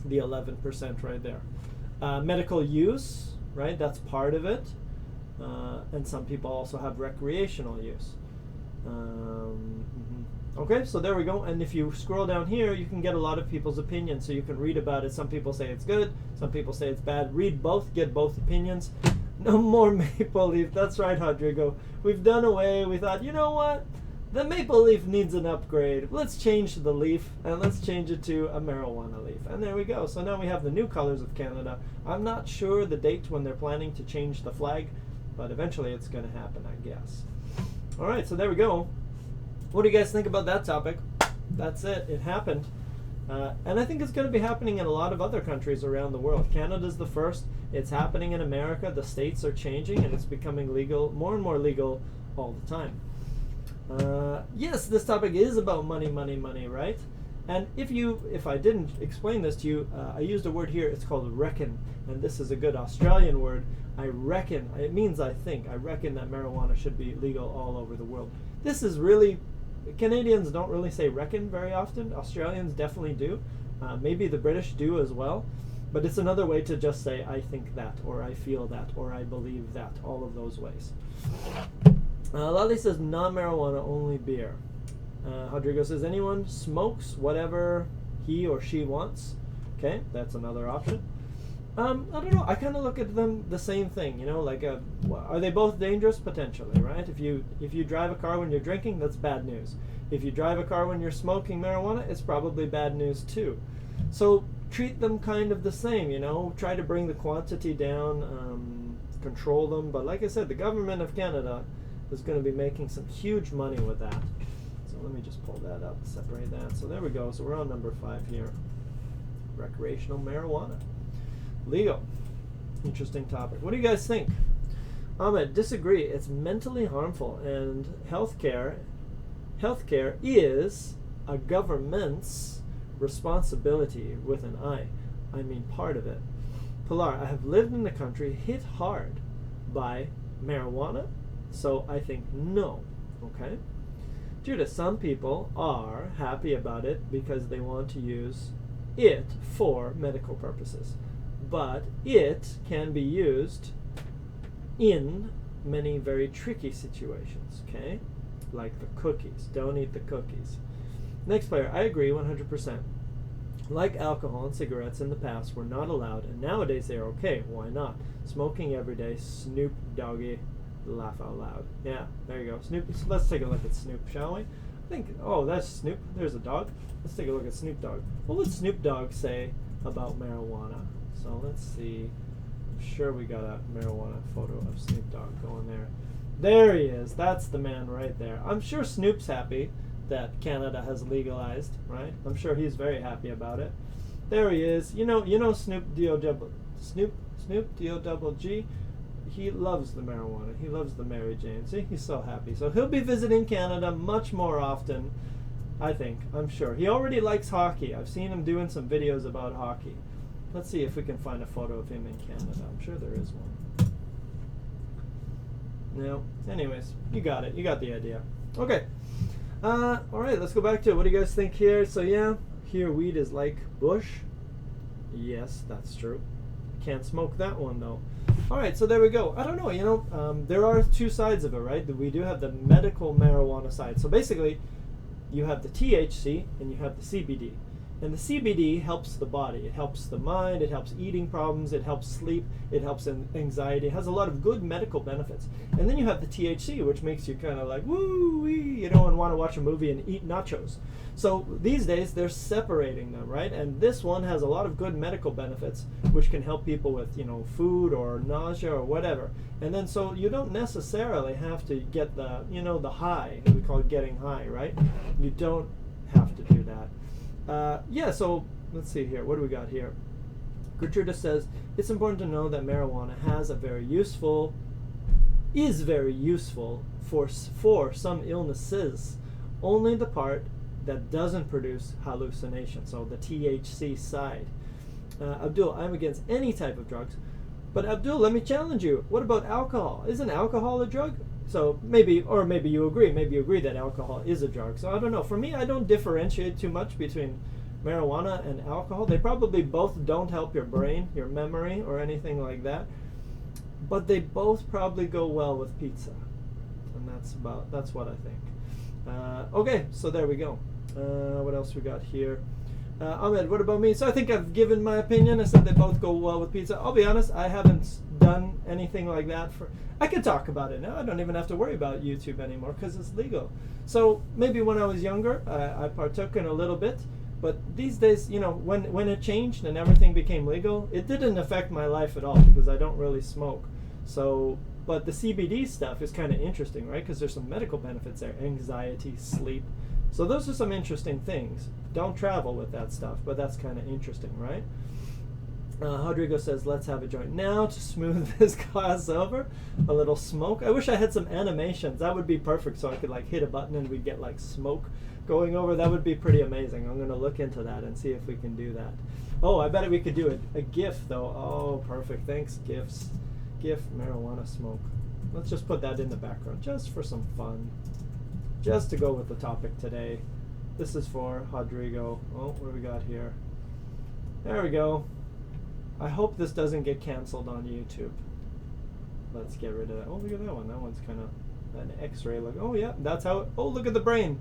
the 11% right there. Medical use, right, that's part of it. and some people also have recreational use. Okay, so there we go. And if you scroll down here, you can get a lot of people's opinions. So you can read about it. Some people say it's good. Some people say it's bad. Read both. Get both opinions. No more maple leaf. That's right, Rodrigo. We've done away. We thought, you know what? The maple leaf needs an upgrade. Let's change the leaf, and let's change it to a marijuana leaf. And there we go. So now we have the new colors of Canada. I'm not sure the date when they're planning to change the flag, but eventually it's going to happen, I guess. All right, so there we go. What do you guys think about that topic? That's it. It happened. And I think it's going to be happening in a lot of other countries around the world. Canada's the first. It's happening in America. The states are changing, and it's becoming legal, more and more legal all the time. Yes, this topic is about money, right? And if I didn't explain this to you, I used a word here. It's called reckon, and this is a good Australian word. I reckon. It means I think. I reckon that marijuana should be legal all over the world. This is really... Canadians don't really say reckon very often. Australians definitely do. Maybe the British do as well. But it's another way to just say, I think that, or I feel that, or I believe that. All of those ways. Lali says, non-marijuana, only beer. Rodrigo says, anyone smokes whatever he or she wants. Okay, that's another option. I don't know. I kind of look at them the same thing, you know, like are they both dangerous? Potentially, right? If you drive a car when you're drinking, that's bad news. If you drive a car when you're smoking marijuana, it's probably bad news too. So treat them kind of the same, you know. Try to bring the quantity down, control them. But like I said, the government of Canada is going to be making some huge money with that. So let me just pull that up, separate that. So there we go. So we're on number 5 here. Recreational marijuana. Legal. Interesting topic. What do you guys think? Ahmed, disagree. It's mentally harmful, and healthcare is a government's responsibility with an I. I mean part of it. Pilar, I have lived in the country hit hard by marijuana, so I think no. Okay? Judah, some people are happy about it because they want to use it for medical purposes. But it can be used in many very tricky situations, okay? Like the cookies. Don't eat the cookies. Next player, I agree 100%. Like alcohol and cigarettes in the past were not allowed, and nowadays they are okay. Why not? Smoking every day, Snoop Doggy, laugh out loud. Yeah, there you go. Snoop. Let's take a look at Snoop, shall we? I think, oh, that's Snoop. There's a dog. Let's take a look at Snoop Dogg. What would Snoop Dogg say about marijuana? So let's see. I'm sure we got a marijuana photo of Snoop Dogg going there. There he is. That's the man right there. I'm sure Snoop's happy that Canada has legalized, right? I'm sure he's very happy about it. There he is. You know Snoop D-O-double-G. He loves the marijuana. He loves the Mary Jane. See, he's so happy. So he'll be visiting Canada much more often, I think. I'm sure. He already likes hockey. I've seen him doing some videos about hockey. Let's see if we can find a photo of him in Canada. I'm sure there is one. No. Anyways, you got it. You got the idea. Okay. All right, let's go back to it. What do you guys think here? So yeah, here weed is like bush. Yes, that's true. Can't smoke that one though. All right, so there we go. I don't know, you know, there are two sides of it, right? We do have the medical marijuana side. So basically, you have the THC and you have the CBD. And the CBD helps the body. It helps the mind. It helps eating problems. It helps sleep. It helps anxiety. It has a lot of good medical benefits. And then you have the THC, which makes you kind of like, woo-wee, you know, and want to watch a movie and eat nachos. So these days, they're separating them, right? And this one has a lot of good medical benefits, which can help people with, you know, food or nausea or whatever. And then so you don't necessarily have to get the, you know, the high. We call it getting high, right? You don't have to do that. Yeah, so let's see here. What do we got here? Gertruda says, it's important to know that marijuana is very useful for some illnesses. Only the part that doesn't produce hallucination, so the THC side. Abdul, I'm against any type of drugs. But Abdul, let me challenge you. What about alcohol? Isn't alcohol a drug? So maybe you agree that alcohol is a drug. So I don't know. For me, I don't differentiate too much between marijuana and alcohol. They probably both don't help your brain, your memory, or anything like that. but they both probably go well with pizza. And that's what I think. Okay, so there we go. What else we got here? Ahmed, what about me? So I think I've given my opinion. I said they both go well with pizza. I'll be honest, I haven't done anything like that for... I can talk about it now. I don't even have to worry about YouTube anymore because it's legal. So maybe when I was younger, I partook in a little bit. But these days, you know, when it changed and everything became legal, it didn't affect my life at all because I don't really smoke. So, but the CBD stuff is kind of interesting, right? Because there's some medical benefits there. Anxiety, sleep. So those are some interesting things. Don't travel with that stuff, but that's kind of interesting, right? Rodrigo says, let's have a joint now to smooth this class over. A little smoke. I wish I had some animations. That would be perfect, so I could like hit a button and we'd get like smoke going over. That would be pretty amazing. I'm going to look into that and see if we can do that. Oh, I bet we could do a GIF though. Oh, perfect. Thanks, GIFs. GIF marijuana smoke. Let's just put that in the background just for some fun. Just to go with the topic today. This is for Rodrigo. Oh, what do we got here? There we go. I hope this doesn't get canceled on YouTube. Let's get rid of that. Oh, look at that one. That one's kind of an X-ray look. Oh, yeah, that's how it... Oh, look at the brain.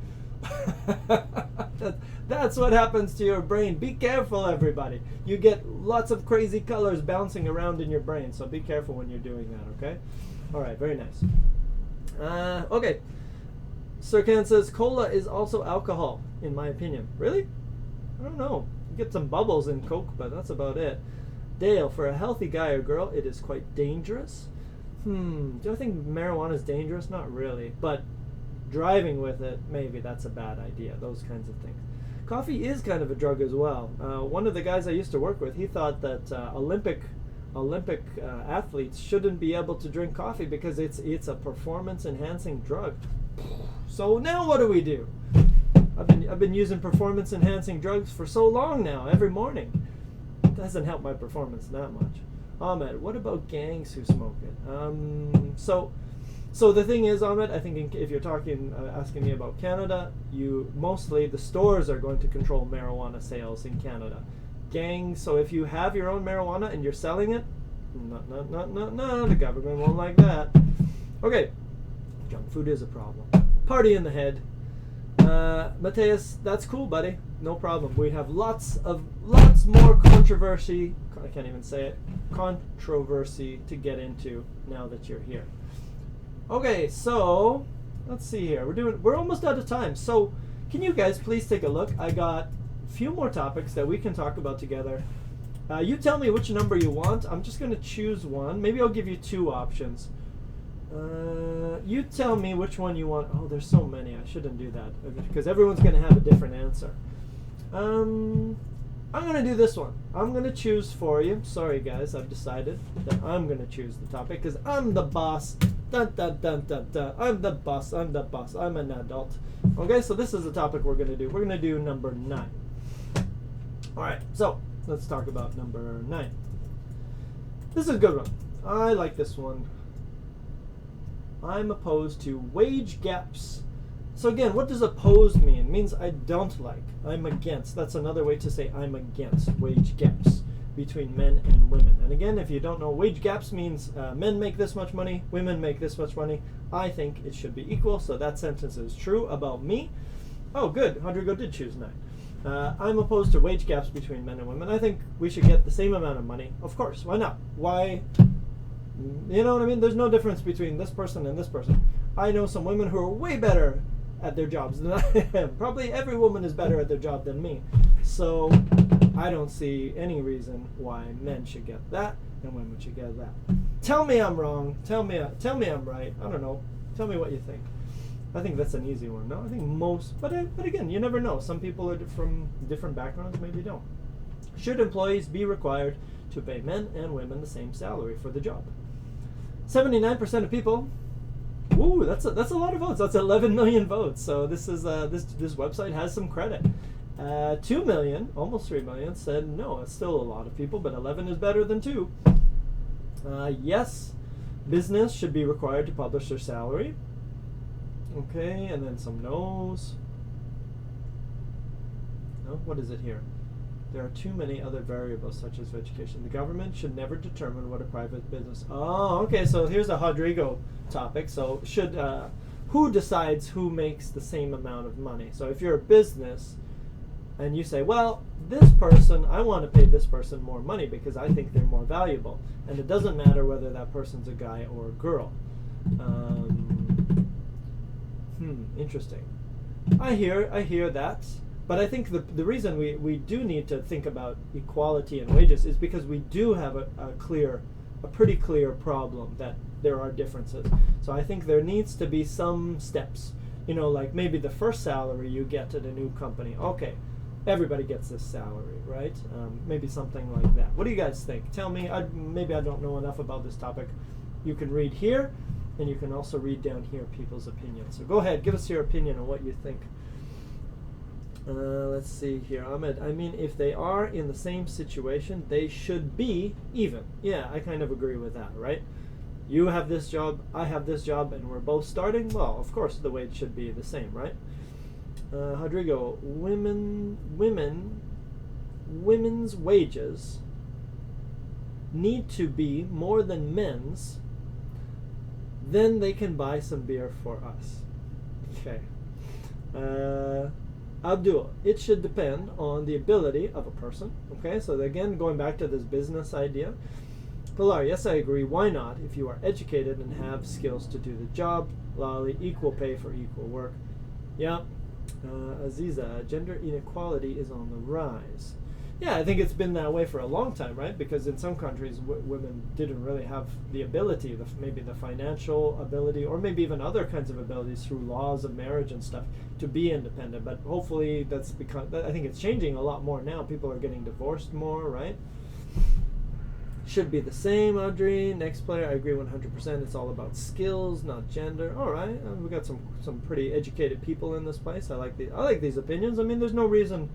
That's what happens to your brain. Be careful, everybody. You get lots of crazy colors bouncing around in your brain, so be careful when you're doing that, okay? All right, very nice. Okay. Sirkan says, cola is also alcohol, in my opinion. Really? I don't know. You get some bubbles in Coke, but that's about it. Dale, for a healthy guy or girl, it is quite dangerous. Do I think marijuana is dangerous? Not really. But driving with it, maybe that's a bad idea. Those kinds of things. Coffee is kind of a drug as well. One of the guys I used to work with, he thought that Olympic athletes shouldn't be able to drink coffee because it's a performance-enhancing drug. So now what do? I've been using performance-enhancing drugs for so long now, every morning. It doesn't help my performance that much. Ahmed, what about gangs who smoke it? So the thing is, Ahmed, I think if you're asking me about Canada, mostly the stores are going to control marijuana sales in Canada. Gangs, so if you have your own marijuana and you're selling it, no, the government won't like that. Okay, junk food is a problem. Party in the head. Mateus, that's cool, buddy. No problem. We have lots more controversy. I can't even say it. Controversy to get into now that you're here. Okay, so let's see here. We're almost out of time. So can you guys please take a look? I got a few more topics that we can talk about together. You tell me which number you want. I'm just going to choose one. Maybe I'll give you two options. You tell me which one you want. Oh, there's so many. I shouldn't do that because everyone's going to have a different answer. I'm going to do this one. I'm going to choose for you. Sorry, guys. I've decided that I'm going to choose the topic because I'm the boss. Dun, dun, dun, dun, dun. I'm the boss. I'm the boss. I'm an adult. Okay, so this is the topic we're going to do. We're going to do number 9. All right, so let's talk about number 9. This is a good one. I like this one. I'm opposed to wage gaps. So again, what does opposed mean? It means I don't like. I'm against. That's another way to say I'm against wage gaps between men and women. And again, if you don't know, wage gaps means men make this much money, women make this much money. I think it should be equal, so that sentence is true about me. Oh, good. Rodrigo did choose 9. I'm opposed to wage gaps between men and women. I think we should get the same amount of money. Of course, why not? Why? You know what I mean? There's no difference between this person and this person. I know some women who are way better at their jobs than I am. Probably every woman is better at their job than me. So I don't see any reason why men should get that and women should get that. Tell me I'm wrong. Tell me I'm right. I don't know. Tell me what you think. I think that's an easy one. No, I think most, but again, you never know. Some people are from different backgrounds, maybe don't. Should employees be required to pay men and women the same salary for the job? 79% of people. Ooh, that's a lot of votes. That's 11 million votes. So this is this website has some credit. 2 million, almost 3 million, said no. It's still a lot of people, but 11 is better than 2. Yes, business should be required to publish their salary. Okay, and then some no's. No, what is it here? There are too many other variables such as education. The government should never determine what a private business. Oh, okay. So here's a Rodrigo topic. So who decides who makes the same amount of money? So if you're a business and you say, well, this person, I want to pay this person more money because I think they're more valuable, and it doesn't matter whether that person's a guy or a girl. Interesting. I hear that. But I think the reason we do need to think about equality in wages is because we do have a pretty clear problem that there are differences. So I think there needs to be some steps. Like maybe the first salary you get at a new company. Okay, everybody gets this salary, right? Maybe something like that. What do you guys think? Tell me. Maybe I don't know enough about this topic. You can read here, and you can also read down here people's opinions. So go ahead, give us your opinion on what you think. Let's see here, Ahmed. I mean, if they are in the same situation, they should be even. Yeah, I kind of agree with that, right? You have this job, I have this job, and we're both starting. Well, of course, the wage should be the same, right? Rodrigo, women's wages need to be more than men's. Then they can buy some beer for us. Okay. Abdul, it should depend on the ability of a person. Okay, so again, going back to this business idea. Pilar, yes, I agree. Why not? If you are educated and have skills to do the job. Lali, equal pay for equal work. Yeah. Aziza, gender inequality is on the rise. Yeah, I think it's been that way for a long time, right? Because in some countries, women didn't really have the ability, maybe the financial ability, or maybe even other kinds of abilities through laws of marriage and stuff, to be independent. But hopefully that's because, I think it's changing a lot more now. People are getting divorced more, right? Should be the same, Audrey. Next player, I agree 100%. It's all about skills, not gender. All right, we got some pretty educated people in this place. I like these opinions. I mean, there's no reason.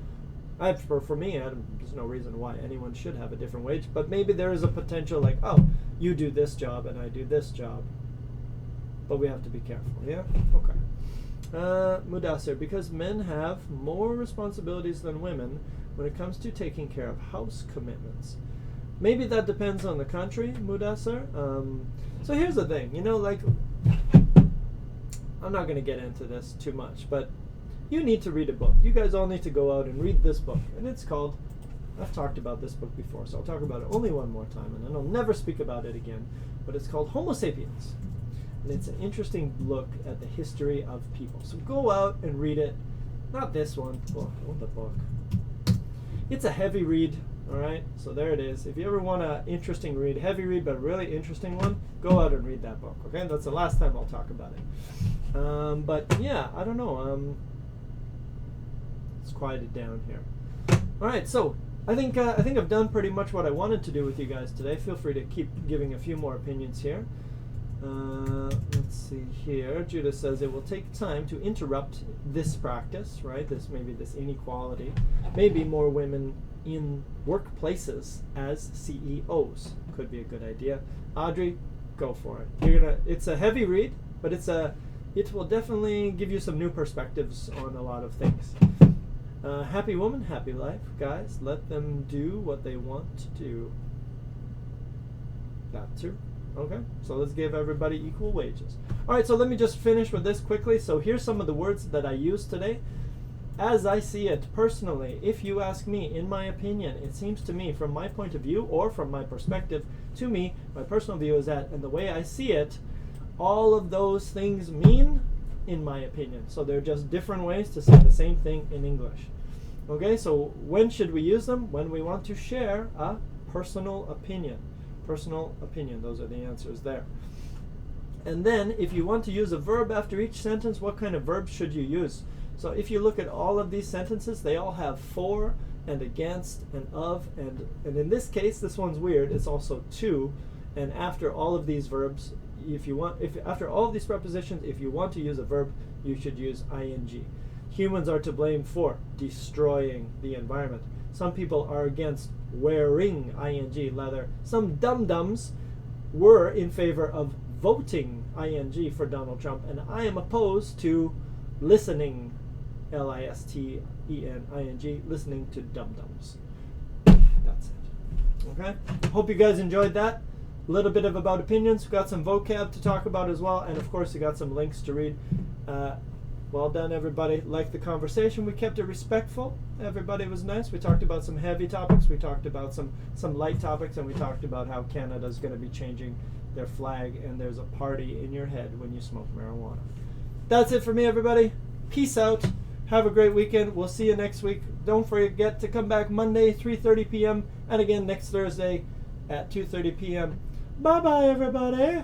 For me, there's no reason why anyone should have a different wage, but maybe there is a potential like, oh, you do this job and I do this job. But we have to be careful, yeah? Okay. Mudassir, because men have more responsibilities than women when it comes to taking care of house commitments. Maybe that depends on the country, Mudassir. So here's the thing, like, I'm not going to get into this too much, but you need to read a book. You guys all need to go out and read this book. And it's called, I've talked about this book before, so I'll talk about it only one more time, and then I'll never speak about it again. But it's called Homo Sapiens. And it's an interesting look at the history of people. So go out and read it. Not this one. Well, I want the book. It's a heavy read, all right? So there it is. If you ever want an interesting read, heavy read, but a really interesting one, go out and read that book, okay? That's the last time I'll talk about it. But yeah, I don't know. It's quieted down here. All right, so I think I've done pretty much what I wanted to do with you guys today. Feel free to keep giving a few more opinions here. Let's see here. Judah says it will take time to interrupt this practice, right? This inequality. Maybe more women in workplaces as CEOs could be a good idea. Audrey, go for it. It's a heavy read, but it will definitely give you some new perspectives on a lot of things. Happy woman, happy life. Guys, let them do what they want to do. That's true. Okay, so let's give everybody equal wages. All right, so let me just finish with this quickly. So here's some of the words that I used today. As I see it personally, if you ask me, in my opinion, it seems to me, from my point of view or from my perspective, to me, my personal view is that, and the way I see it, all of those things mean, in my opinion. So they're just different ways to say the same thing in English. Okay, so when should we use them? When we want to share a personal opinion. Personal opinion, those are the answers there. And then, if you want to use a verb after each sentence, what kind of verbs should you use? So if you look at all of these sentences, they all have for and against and of, and in this case, this one's weird, it's also to. And after all of these verbs, after all of these prepositions, if you want to use a verb, you should use ing. Humans are to blame for destroying the environment. Some people are against wearing ing leather. Some dum-dums were in favor of voting ing for Donald Trump, and I am opposed to listening, listening, listening to dum-dums. Okay? Hope you guys enjoyed that. A little bit of about opinions. We got some vocab to talk about as well, and of course you got some links to read. Well done, everybody. Like the conversation. We kept it respectful. Everybody was nice. We talked about some heavy topics. We talked about some light topics, and we talked about how Canada's going to be changing their flag, and there's a party in your head when you smoke marijuana. That's it for me, everybody. Peace out. Have a great weekend. We'll see you next week. Don't forget to come back Monday, 3:30 p.m. and again next Thursday at 2:30 p.m. Bye-bye, everybody.